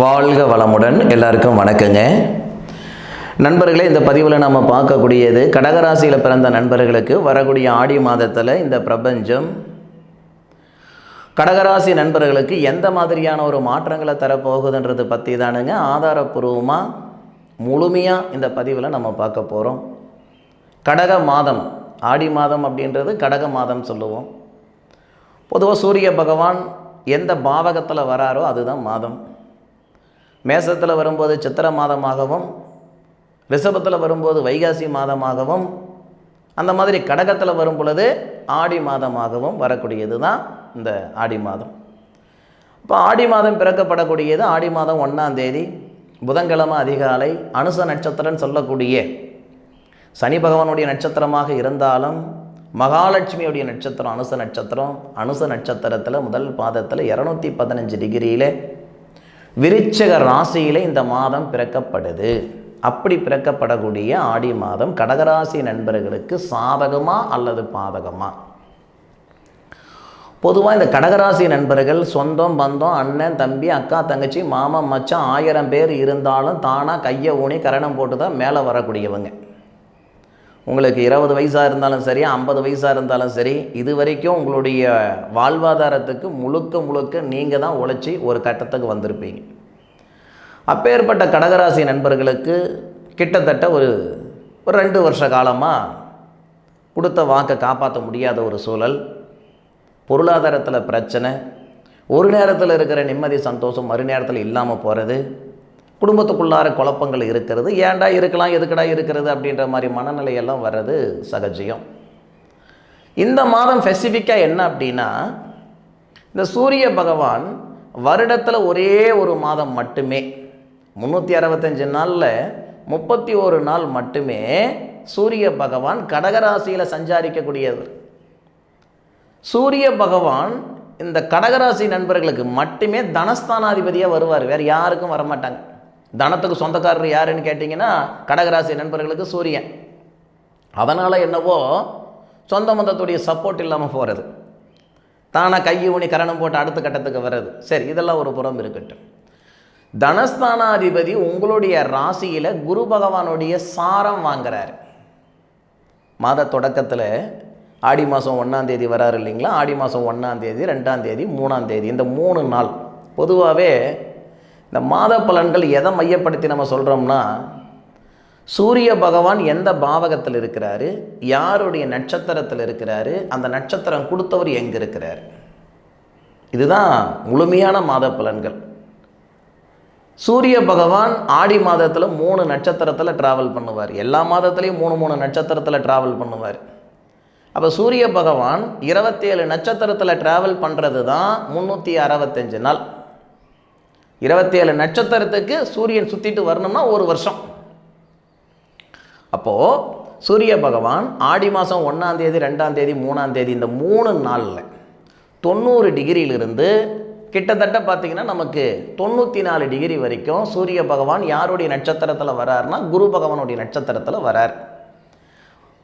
வாழ்க வளமுடன். எல்லாருக்கும் வணக்கங்க நண்பர்களே. இந்த பதிவில் நம்ம பார்க்கக்கூடியது கடகராசியில் பிறந்த நண்பர்களுக்கு வரக்கூடிய ஆடி மாதத்தில் இந்த பிரபஞ்சம் கடகராசி நண்பர்களுக்கு எந்த மாதிரியான ஒரு மாற்றங்களை தரப்போகுதுன்றது பற்றி தானுங்க ஆதாரப்பூர்வமாக முழுமையாக இந்த பதிவில் நம்ம பார்க்க போகிறோம். கடக மாதம், ஆடி மாதம் அப்படின்றது கடக மாதம் சொல்லுவோம். பொதுவாக சூரிய பகவான் எந்த பாவகத்தில் வராரோ அதுதான் மாதம். மேசத்தில் வரும்போது சித்திரை மாதமாகவும், ரிஷபத்தில் வரும்போது வைகாசி மாதமாகவும், அந்த மாதிரி கடகத்தில் வரும் பொழுது ஆடி மாதமாகவும் வரக்கூடியது தான் இந்த ஆடி மாதம். இப்போ ஆடி மாதம் பிறக்கப்படக்கூடியது ஆடி மாதம் 1ஆம் தேதி புதன்கிழமை அதிகாலை. அனுச நட்சத்திரம் சொல்லக்கூடிய சனி பகவானுடைய நட்சத்திரமாக இருந்தாலும் மகாலட்சுமியுடைய நட்சத்திரம் அனுச நட்சத்திரம். அனுச நட்சத்திரத்தில் முதல் பாதத்தில் 215 டிகிரியில் விருச்சிக ராசியில் இந்த மாதம் பிறக்கப்படுது. அப்படி பிறக்கப்படக்கூடிய ஆடி மாதம் கடகராசி நண்பர்களுக்கு சாதகமா அல்லது பாதகமா? பொதுவாக இந்த கடகராசி நண்பர்கள் சொந்தம் பந்தம், அண்ணன் தம்பி, அக்கா தங்கச்சி, மாமன் மச்சான் 1000 பேர் இருந்தாலும் தானாக கையை ஊனி கரணம் போட்டு தான் மேலே வரக்கூடியவங்க. உங்களுக்கு 20 வயசாக இருந்தாலும் சரி, 50 வயசாக இருந்தாலும் சரி, இது வரைக்கும் உங்களுடைய வாழ்வாதாரத்துக்கு முழுக்க நீங்கள் தான் உழைச்சி ஒரு கட்டத்துக்கு வந்திருப்பீங்க. அப்பேற்பட்ட கடகராசி நண்பர்களுக்கு கிட்டத்தட்ட ஒரு 2 வருஷ காலமாக கொடுத்த வாக்கை காப்பாற்ற முடியாத ஒரு சூழல், பொருளாதாரத்தில் பிரச்சனை, ஒரு நேரத்தில் இருக்கிற நிம்மதி சந்தோஷம் மறு நேரத்தில் இல்லாமல் போகிறது, குடும்பத்துக்குள்ளார குழப்பங்கள் இருக்கிறது, ஏன்டா இருக்கலாம் எதுக்கடா இருக்கிறது அப்படின்ற மாதிரி மனநிலையெல்லாம் வர்றது சகஜம். இந்த மாதம் ஸ்பெசிஃபிக்காக என்ன அப்படின்னா, இந்த சூரிய பகவான் வருடத்தில் ஒரே ஒரு மாதம் மட்டுமே, 365 நாளில் 31 நாள் மட்டுமே சூரிய பகவான் கடகராசியில் சஞ்சாரிக்கக்கூடியவர். சூரிய பகவான் இந்த கடகராசி நண்பர்களுக்கு மட்டுமே தனஸ்தானாதிபதியாக வருவார், வேறு யாருக்கும் வரமாட்டாங்க. தனத்துக்கு சொந்தக்காரர் யாருன்னு கேட்டிங்கன்னா கடகராசி நண்பர்களுக்கு சூரியன். அதனால் என்னவோ சொந்த மந்தத்துடைய சப்போர்ட் இல்லாமல் போகிறது, தானாக கையை ஊனி கரணம் போட்டு அடுத்த கட்டத்துக்கு வர்றது. சரி, இதெல்லாம் ஒரு புறம் இருக்கட்டும். தனஸ்தானாதிபதி உங்களுடைய ராசியில் குரு பகவானுடைய சாரம் வாங்குறார். மாத தொடக்கத்தில் ஆடி மாதம் 1ஆம் தேதி வராரு இல்லைங்களா? ஆடி மாதம் 1ஆம் தேதி, 2ஆம் தேதி, 3ஆம் தேதி, இந்த 3 நாள் பொதுவாகவே இந்த மாத பலன்கள் எதை மையப்படுத்தி நம்ம சொல்கிறோம்னா, சூரிய பகவான் எந்த பாவகத்தில் இருக்கிறாரு, யாருடைய நட்சத்திரத்தில் இருக்கிறாரு, அந்த நட்சத்திரம் கொடுத்தவர் எங்கே இருக்கிறார், இதுதான் முழுமையான மாத பலன்கள். சூரிய பகவான் ஆடி மாதத்தில் 3 நட்சத்திரத்தில் ட்ராவல் பண்ணுவார். எல்லா மாதத்துலேயும் 3 நட்சத்திரத்தில் ட்ராவல் பண்ணுவார். அப்போ சூரிய பகவான் 27 நட்சத்திரத்தில் ட்ராவல் பண்ணுறது தான் 365 நாள். 27 நட்சத்திரத்துக்கு சூரியன் சுற்றிட்டு வரணும்னா ஒரு வருஷம். அப்போது சூரிய பகவான் ஆடி மாதம் 1ஆம் தேதி, 2ஆம் தேதி, 3ஆம் தேதி இந்த 3 நாளில் 90 டிகிரியிலிருந்து கிட்டத்தட்ட பார்த்திங்கன்னா நமக்கு 94 டிகிரி வரைக்கும் சூரிய பகவான் யாருடைய நட்சத்திரத்தில் வராருன்னா குரு பகவானுடைய நட்சத்திரத்தில் வரார்.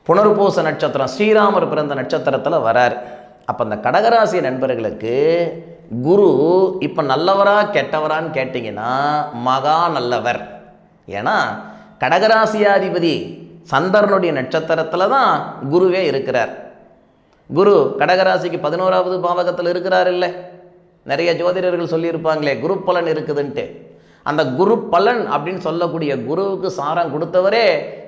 புனர்பூச நட்சத்திரம், ஸ்ரீராமர் பிறந்த நட்சத்திரத்தில் வரார். அப்போ அந்த கடகராசி நண்பர்களுக்கு குரு இப்போ நல்லவரா கெட்டவரான்னு கேட்டிங்கன்னா மகா நல்லவர். ஏன்னா கடகராசியாதிபதி சந்திரனுடைய நட்சத்திரத்தில் தான் குருவே இருக்கிறார். குரு கடகராசிக்கு 11ஆவது பாவகத்தில் இருக்கிறார் இல்லை? நிறைய ஜோதிடர்கள் சொல்லியிருப்பாங்களே குரு பலன் இருக்குதுன்ட்டு. அந்த குரு பலன் அப்படின்னு சொல்லக்கூடிய குருவுக்கு சாரம் கொடுத்தவரே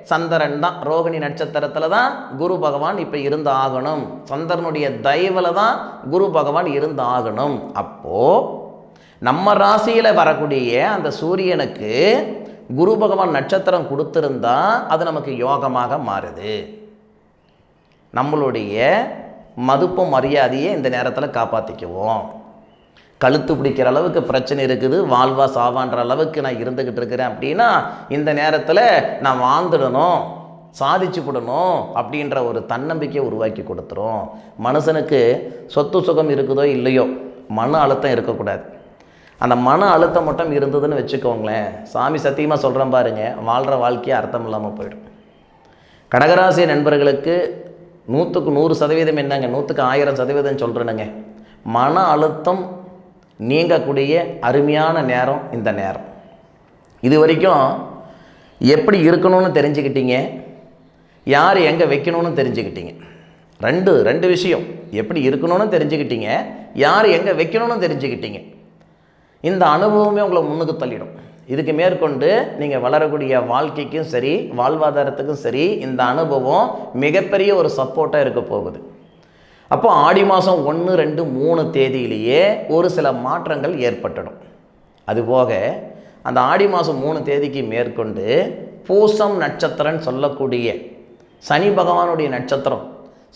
சந்திரன் தான். ரோகிணி நட்சத்திரத்தில் தான் குரு பகவான் இப்போ இருந்து ஆகணும். சந்திரனுடைய தயவில் தான் குரு பகவான் இருந்து ஆகணும். அப்போது நம்ம ராசியில் வரக்கூடிய அந்த சூரியனுக்கு குரு பகவான் நட்சத்திரம் கொடுத்துருந்தா அது நமக்கு யோகமாக மாறுது. நம்மளுடைய மதிப்பும் மரியாதையை இந்த நேரத்தில் காப்பாற்றிக்குவோம். கழுத்து பிடிக்கிற அளவுக்கு பிரச்சனை இருக்குது, வாழ்வா சாவான்ற அளவுக்கு நான் இருந்துக்கிட்டு இருக்கிறேன் அப்படின்னா இந்த நேரத்தில் நான் வாழ்ந்துடணும், சாதிச்சு விடணும் அப்படின்ற ஒரு தன்னம்பிக்கையை உருவாக்கி கொடுத்துரும். மனுஷனுக்கு சொத்து சுகம் இருக்குதோ இல்லையோ, மன அழுத்தம் இருக்கக்கூடாது. அந்த மன அழுத்தம் மட்டும் இருந்ததுன்னு வச்சுக்கோங்களேன், சாமி சத்தியமாக சொல்கிறேன் பாருங்க, வாழ்கிற வாழ்க்கையை அர்த்தம் இல்லாமல் போயிடும். கடகராசி நண்பர்களுக்கு 100% என்னங்க, 100% 1000% சொல்கிறேனுங்க. மன அழுத்தம் நீங்கக்கூடிய அருமையான நேரம் இந்த நேரம். இது வரைக்கும் எப்படி இருக்கணும்னு தெரிஞ்சுக்கிட்டீங்க, யார் எங்கே வைக்கணும்னு தெரிஞ்சுக்கிட்டீங்க. ரெண்டு விஷயம். எப்படி இருக்கணும்னு தெரிஞ்சுக்கிட்டீங்க, யார் எங்கே வைக்கணும்னு தெரிஞ்சுக்கிட்டீங்க. இந்த அனுபவமே உங்களை முன்னுக்கு தள்ளிடும். இதுக்கு மேற்கொண்டு நீங்கள் வளரக்கூடிய வாழ்க்கைக்கும் சரி, வாழ்வாதாரத்துக்கும் சரி, இந்த அனுபவம் மிகப்பெரிய ஒரு சப்போர்ட்டாக இருக்க போகுது. அப்போ ஆடி மாதம் 1, 2, 3 தேதியிலேயே ஒரு சில மாற்றங்கள் ஏற்பட்டுடும். அதுபோக அந்த ஆடி மாதம் 3 தேதிக்கு மேற்கொண்டு பூசம் நட்சத்திரம்னு சொல்லக்கூடிய சனி பகவானுடைய நட்சத்திரம்.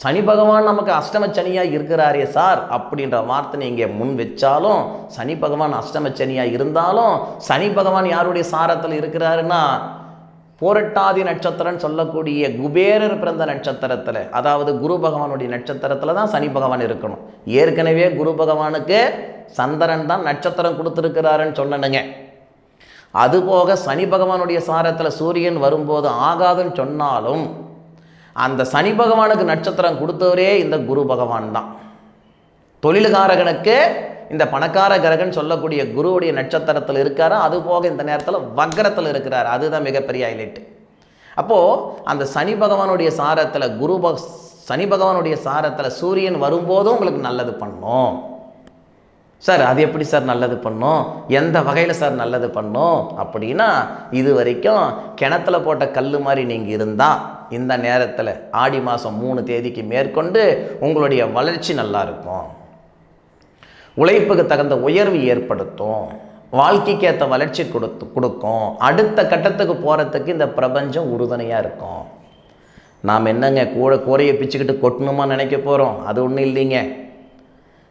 சனி பகவான் நமக்கு அஷ்டமச்சனியாக இருக்கிறாரே சார் அப்படின்ற வார்த்தை நீங்கள் முன் வச்சாலும், சனி பகவான் அஷ்டமச்சனியாக இருந்தாலும், சனி பகவான் யாருடைய சாரத்தில் இருக்கிறாருன்னா போரட்டாதி நட்சத்திரம்னு சொல்லக்கூடிய குபேரர் பிறந்த நட்சத்திரத்தில், அதாவது குரு பகவானுடைய நட்சத்திரத்தில் தான் சனி பகவான் இருக்கணும். ஏற்கனவே குரு பகவானுக்கு சந்திரன் தான் நட்சத்திரம் கொடுத்துருக்கிறாருன்னு சொன்னனுங்க. அதுபோக சனி பகவானுடைய சாரத்தில் சூரியன் வரும்போது ஆகாதுன்னு சொன்னாலும், அந்த சனி பகவானுக்கு நட்சத்திரம் கொடுத்தவரே இந்த குரு பகவான் தான். தொழில்காரகனுக்கு இந்த பணக்கார கிரகன் சொல்லக்கூடிய குருவுடைய நட்சத்திரத்தில் இருக்காரு. அதுபோக இந்த நேரத்தில் வக்ரத்தில் இருக்கிறார். அதுதான் மிகப்பெரிய ஹைலைட். அப்போது அந்த சனி பகவானுடைய சாரத்தில் சனி பகவானுடைய சாரத்தில் சூரியன் வரும்போதும் உங்களுக்கு நல்லது பண்ணும். சார் அது எப்படி சார் நல்லது பண்ணும், எந்த வகையில் சார் நல்லது பண்ணும் அப்படின்னா, இது வரைக்கும் கிணத்துல போட்ட கல் மாதிரி நீங்கள் இருந்தால் இந்த நேரத்தில் ஆடி மாதம் 3 தேதிக்கு மேற்கொண்டு உங்களுடைய வளர்ச்சி நல்லா இருக்கும். உழைப்புக்கு தகுந்த உயர்வு ஏற்படுத்தும். வாழ்க்கைக்கு ஏற்ற வளர்ச்சி கொடுக்கும். அடுத்த கட்டத்துக்கு போகிறதுக்கு இந்த பிரபஞ்சம் உறுதுணையாக இருக்கும். நாம் என்னங்க கூரையை பிச்சுக்கிட்டு கொட்டணுமா நினைக்க போகிறோம்? அது ஒன்றும் இல்லைங்க.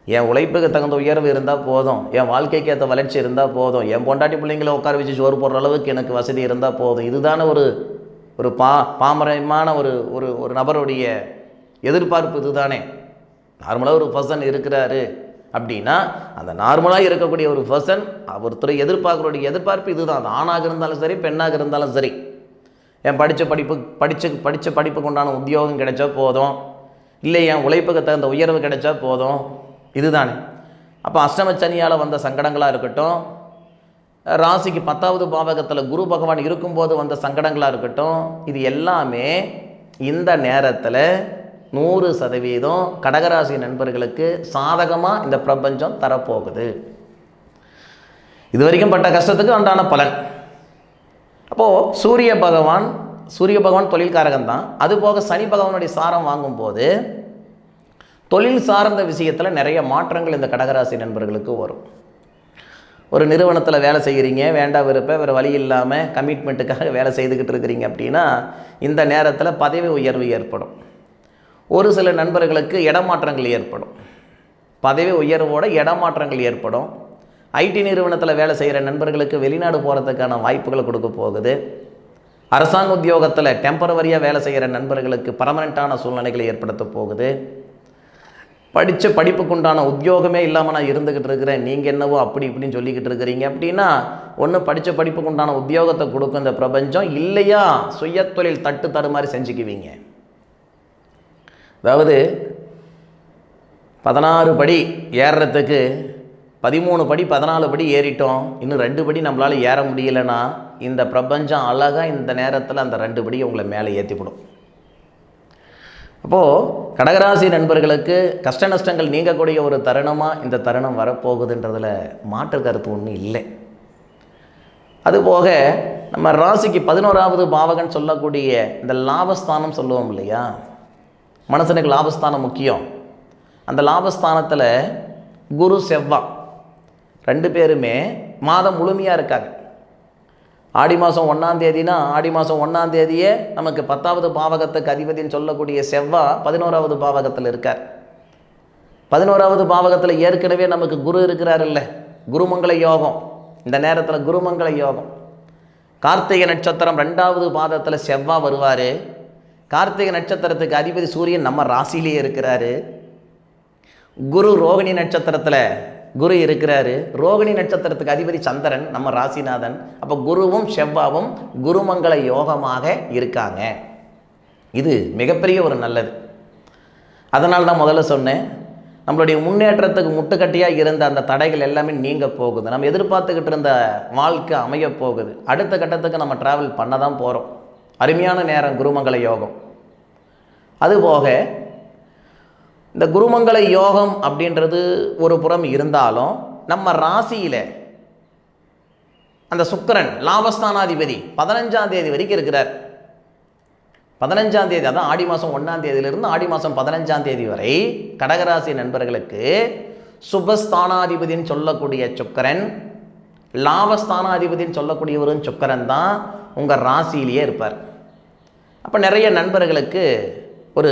என் உழைப்புக்கு தகுந்த உயர்வு இருந்தால் போதும், என் வாழ்க்கைக்கு ஏற்ற வளர்ச்சி இருந்தால் போதும், என் பொண்டாட்டி பிள்ளைங்களை உட்கார வச்சு சோறு போடுற அளவுக்கு எனக்கு வசதி இருந்தால் போதும். இதுதானே ஒரு பாமரமான ஒரு நபருடைய எதிர்பார்ப்பு. இதுதானே நார்மலாக ஒரு பர்சன் இருக்கிறாரு அப்படின்னா, அந்த நார்மலாக இருக்கக்கூடிய ஒரு பர்சன் ஒருத்தர் எதிர்பார்க்கக்கூடிய எதிர்பார்ப்பு இதுதான். அது ஆணாக இருந்தாலும் சரி, பெண்ணாக இருந்தாலும் சரி. என் படித்த படிப்புக்கு உண்டான உத்தியோகம் கிடைச்சா போதும், இல்லை என் உழைப்புக்கு தகுந்த உயர்வு கிடைச்சா போதும், இதுதானே. அப்போ அஷ்டமச்சனியால் வந்த சங்கடங்களாக இருக்கட்டும், ராசிக்கு 10வது பாவகத்தில் குரு பகவான் இருக்கும்போது வந்த சங்கடங்களாக இருக்கட்டும், இது எல்லாமே இந்த நேரத்தில் 100% கடகராசி நண்பர்களுக்கு சாதகமாக இந்த பிரபஞ்சம் தரப்போகுது. இது வரைக்கும் பட்ட கஷ்டத்துக்கு உண்டான பலன். அப்போது சூரிய பகவான் தொழில்காரகன் தான். அதுபோக சனி பகவானுடைய சாரம் வாங்கும்போது தொழில் சார்ந்த விஷயத்தில் நிறைய மாற்றங்கள் இந்த கடகராசி நண்பர்களுக்கு வரும். ஒரு நிறுவனத்தில் வேலை செய்கிறீங்க, வேறு வழி இல்லாமல் கமிட்மெண்ட்டுக்காக வேலை செய்துக்கிட்டு இருக்கிறீங்க அப்படின்னா, இந்த நேரத்தில் பதவி உயர்வு ஏற்படும். ஒரு சில நண்பர்களுக்கு இடமாற்றங்கள் ஏற்படும். பதவி உயர்வோட இடமாற்றங்கள் ஏற்படும். ஐடி நிறுவனத்தில் வேலை செய்கிற நண்பர்களுக்கு வெளிநாடு போகிறதுக்கான வாய்ப்புகளை கொடுக்க போகுது. அரசாங்க உத்தியோகத்தில் டெம்பரவரியாக வேலை செய்கிற நண்பர்களுக்கு பர்மனெண்ட்டான சூழ்நிலைகளை ஏற்படுத்த போகுது. படித்த படிப்புக்குண்டான உத்தியோகமே இல்லாமல் நான் இருந்துக்கிட்டு இருக்கிறேன், நீங்கள் என்னவோ அப்படி இப்படின்னு சொல்லிக்கிட்டு இருக்கிறீங்க அப்படின்னா, ஒன்று படித்த படிப்புக்குண்டான உத்தியோகத்தை கொடுக்கும் இந்த பிரபஞ்சம், இல்லையா சுயத்தொழில் தடுமாறி செஞ்சுக்குவீங்க. அதாவது 16 படி ஏறுறதுக்கு 13 படி 14 படி ஏறிட்டோம், இன்னும் 2 படி நம்மளால் ஏற முடியலைன்னா இந்த பிரபஞ்சம் அழகாக இந்த நேரத்தில் அந்த 2 படியை உங்களை மேலே ஏற்றிவிடும். அப்போது கடகராசி நண்பர்களுக்கு கஷ்ட நஷ்டங்கள் நீங்கக்கூடிய ஒரு தருணமாக இந்த தருணம் வரப்போகுதுன்றதில் மாற்று கருத்து ஒன்றும் இல்லை. அதுபோக நம்ம ராசிக்கு 11வது பாவகன் சொல்லக்கூடிய இந்த லாபஸ்தானம் சொல்லுவோம் இல்லையா, மனுஷனுக்கு லாபஸ்தானம் முக்கியம். அந்த லாபஸ்தானத்தில் குரு செவ்வாய் 2 பேருமே மாதம் முழுமையாக இருக்காங்க. ஆடி மாதம் 1ஆம் தேதினா ஆடி மாதம் 1ஆம் தேதியே நமக்கு 10வது பாவகத்துக்கு அதிபதினு சொல்லக்கூடிய செவ்வாய் 11வது பாவகத்தில் இருக்கார். 11வது பாவகத்தில் ஏற்கனவே நமக்கு குரு இருக்கிறார் இல்லை, குருமங்கள யோகம். இந்த நேரத்தில் குருமங்கள யோகம். கார்த்திகை நட்சத்திரம் 2வது பாதத்தில் செவ்வாய் வருவார். கார்த்திகை நட்சத்திரத்துக்கு அதிபதி சூரியன் நம்ம ராசியிலேயே இருக்கிறாரு. குரு ரோகிணி நட்சத்திரத்தில் குரு இருக்கிறாரு. ரோகிணி நட்சத்திரத்துக்கு அதிபதி சந்திரன் நம்ம ராசிநாதன். அப்போ குருவும் செவ்வாவும் குருமங்கள யோகமாக இருக்காங்க. இது மிகப்பெரிய ஒரு நல்லது. அதனால் தான் முதல்ல சொன்னேன், நம்மளுடைய முன்னேற்றத்துக்கு முட்டுக்கட்டியாக இருந்த அந்த தடைகள் எல்லாமே நீங்க போகுது. நம்ம எதிர்பார்த்துக்கிட்டு இருந்த வாழ்க்கை அமைய போகுது. அடுத்த கட்டத்துக்கு நம்ம ட்ராவல் பண்ண தான் போகிறோம். அருமையான நேரம் குருமங்கள யோகம். அதுபோக இந்த குருமங்கள யோகம் அப்படின்றது ஒரு புறம் இருந்தாலும் நம்ம ராசியில் அந்த சுக்கிரன் லாபஸ்தானாதிபதி 15ஆம் தேதி வரைக்கும் இருக்கிறார். 15ஆம் தேதி, அதான் ஆடி மாதம் 1ஆம் தேதியிலிருந்து ஆடி மாதம் 15ஆம் தேதி வரை கடகராசி நண்பர்களுக்கு சுபஸ்தானாதிபதினு சொல்லக்கூடிய சுக்கிரன், லாபஸ்தானாதிபதினு சொல்லக்கூடியவரும் சுக்கிரன் தான் உங்கள் ராசியிலேயே இருப்பார். அப்போ நிறைய நண்பர்களுக்கு ஒரு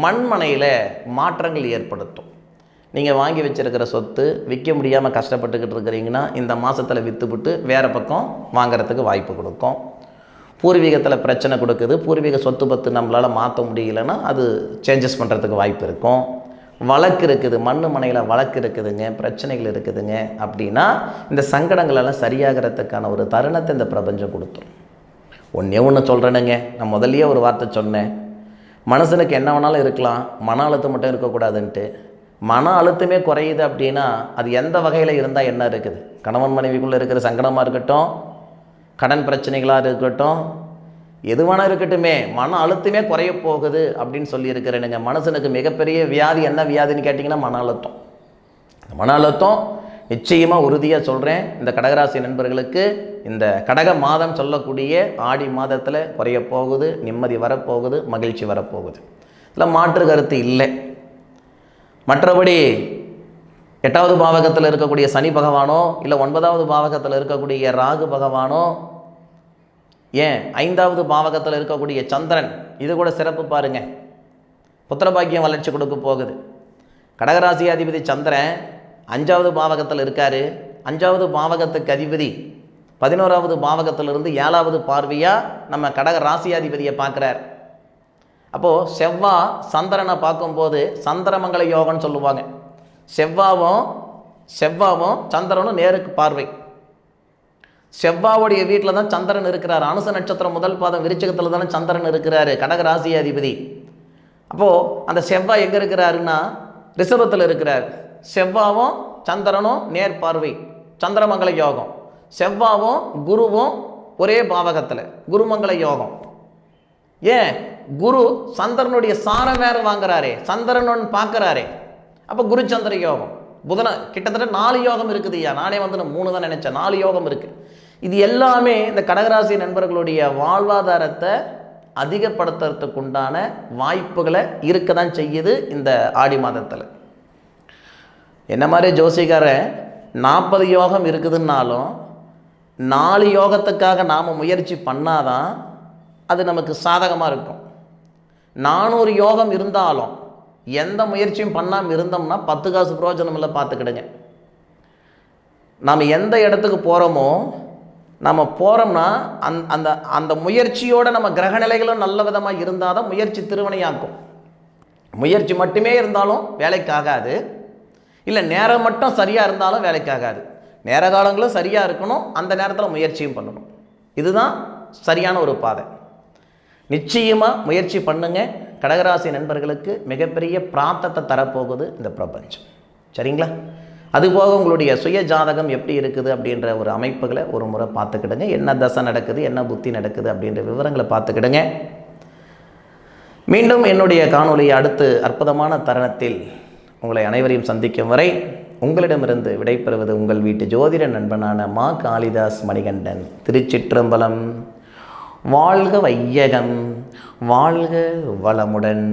மண்மனையில் மாற்றங்கள் ஏற்படுத்தும். நீங்கள் வாங்கி வச்சுருக்கிற சொத்து விற்க முடியாமல் கஷ்டப்பட்டுக்கிட்டு இருக்கிறீங்கன்னா இந்த மாதத்தில் விற்றுவிட்டு வேறு பக்கம் வாங்கிறதுக்கு வாய்ப்பு கொடுக்கும். பூர்வீகத்தில் பிரச்சனை கொடுக்குது, பூர்வீக சொத்து பத்து நம்மளால் மாற்ற முடியலன்னா அது சேஞ்சஸ் பண்ணுறதுக்கு வாய்ப்பு இருக்கும். வழக்கு இருக்குது, மண் மனையில் வழக்கு இருக்குதுங்க, பிரச்சனைகள் இருக்குதுங்க அப்படின்னா இந்த சங்கடங்களெல்லாம் சரியாகிறதுக்கான ஒரு தருணத்தை இந்த பிரபஞ்சம் கொடுத்துரும். ஒன்று சொல்கிறேனுங்க, நான் முதல்லையே ஒரு வார்த்தை சொன்னேன், மனுஷனுக்கு என்ன வேணாலும் இருக்கலாம், மன அழுத்தம் மட்டும் இருக்கக்கூடாதுன்ட்டு. மன அழுத்தமே குறையுது அப்படின்னா அது எந்த வகையில் இருந்தால் என்ன இருக்குது? கணவன் மனைவிக்குள்ளே இருக்கிற சங்கடமாக இருக்கட்டும், கடன் பிரச்சனைகளாக இருக்கட்டும், எதுவானா இருக்கட்டுமே, மன அழுத்தமே குறைய போகுது அப்படின்னு சொல்லியிருக்கிறேனுங்க. மனுஷனுக்கு மிகப்பெரிய வியாதி என்ன வியாதின்னு கேட்டிங்கன்னா மன அழுத்தம். மன அழுத்தம் நிச்சயமாக உறுதியாக சொல்கிறேன், இந்த கடகராசி நண்பர்களுக்கு இந்த கடக மாதம் சொல்லக்கூடிய ஆடி மாதத்தில் குறைய போகுது, நிம்மதி வரப்போகுது, மகிழ்ச்சி வரப்போகுது. இதில் மாற்று கருத்து இல்லை. மற்றபடி 8வது பாவகத்தில் இருக்கக்கூடிய சனி பகவானோ, இல்லை 9வது பாவகத்தில் இருக்கக்கூடிய ராகு பகவானோ, ஏன் 5வது பாவகத்தில் இருக்கக்கூடிய சந்திரன், இது கூட சிறப்பு பாருங்கள், புத்திரபாக்கியம் வளர்ச்சி கொடுக்க போகுது. கடகராசி அதிபதி சந்திரன் 5வது பாவகத்தில் இருக்கார். 5வது பாவகத்துக்கு அதிபதி 11வது பாவகத்திலிருந்து 7வது பார்வையாக நம்ம கடக ராசியாதிபதியை பார்க்குறார். அப்போது செவ்வாய் சந்திரனை பார்க்கும்போது சந்திரமங்கல யோகம்னு சொல்லுவாங்க. செவ்வாவும் சந்திரனும் நேருக்கு பார்வை. செவ்வாவுடைய வீட்டில் தான் சந்திரன் இருக்கிறார். அனுச நட்சத்திரம் முதல் பாதம் விருச்சிகத்தில் தானே சந்திரன் இருக்கிறாரு, கடக ராசியாதிபதி. அப்போது அந்த செவ்வாய் எங்கே இருக்கிறாருன்னா ரிஷபத்தில் இருக்கிறார். செவ்வாவும் சந்திரனும் நேர் பார்வை, சந்திரமங்கல யோகம். செவ்வாவும் குருவும் ஒரே பாவகத்தில், குருமங்கல யோகம். ஏன் குரு சந்திரனுடைய சாரம் வேறு வாங்குறாரே, சந்திரன் பார்க்குறாரே, அப்போ குரு சந்திர யோகம். புதன கிட்டத்தட்ட 4 யோகம் இருக்குது. ஐயா நானே வந்து 3 தான் நினச்சேன், 4 யோகம் இருக்குது. இது எல்லாமே இந்த கடகராசி நண்பர்களுடைய வாழ்வாதாரத்தை அதிகப்படுத்துறதுக்கு உண்டான வாய்ப்புகளை இருக்க தான் செய்யுது இந்த ஆடி மாதத்தில். என்ன மாதிரி ஜோசிகாரன் 40 யோகம் இருக்குதுன்னாலும் 4 யோகத்துக்காக நாம் முயற்சி பண்ணாதான் அது நமக்கு சாதகமாக இருக்கும். 400 யோகம் இருந்தாலும் எந்த முயற்சியும் பண்ணாமல் இருந்தோம்னா 10 காசு பிரயோஜனம் இல்லை. பார்த்துக்கிடுங்க, நாம் எந்த இடத்துக்கு போகிறோமோ, நம்ம போகிறோம்னா அந்த அந்த முயற்சியோடு நம்ம கிரகநிலைகளும் நல்ல விதமாக இருந்தால் தான் முயற்சி திருவினையாக்கும். முயற்சி மட்டுமே இருந்தாலும் வேலைக்காகாது, இல்லை நேரம் மட்டும் சரியாக இருந்தாலும் வேலைக்காகாது. நேர காலங்களும் சரியாக இருக்கணும், அந்த நேரத்தில் முயற்சியும் பண்ணணும். இதுதான் சரியான ஒரு பாதை. நிச்சயமாக முயற்சி பண்ணுங்க. கடகராசி நண்பர்களுக்கு மிகப்பெரிய பிராப்தத்தை தரப்போகுது இந்த பிரபஞ்சம். சரிங்களா? அதுபோக உங்களுடைய சுய ஜாதகம் எப்படி இருக்குது அப்படின்ற ஒரு அமைப்புகளை ஒரு முறை பார்த்துக்கிடுங்க. என்ன தசை நடக்குது, என்ன புத்தி நடக்குது அப்படின்ற விவரங்களை பார்த்துக்கிடுங்க. மீண்டும் என்னுடைய காணொலியை அடுத்து அற்புதமான தருணத்தில் உங்களை அனைவரையும் சந்திக்கும் வரை உங்களிடமிருந்து விடைபெறுவது உங்கள் வீட்டு ஜோதிட நண்பனான மா காளிதாஸ் மணிகண்டன். திருச்சிற்றம்பலம். வாழ்க வையகம், வாழ்க வளமுடன்.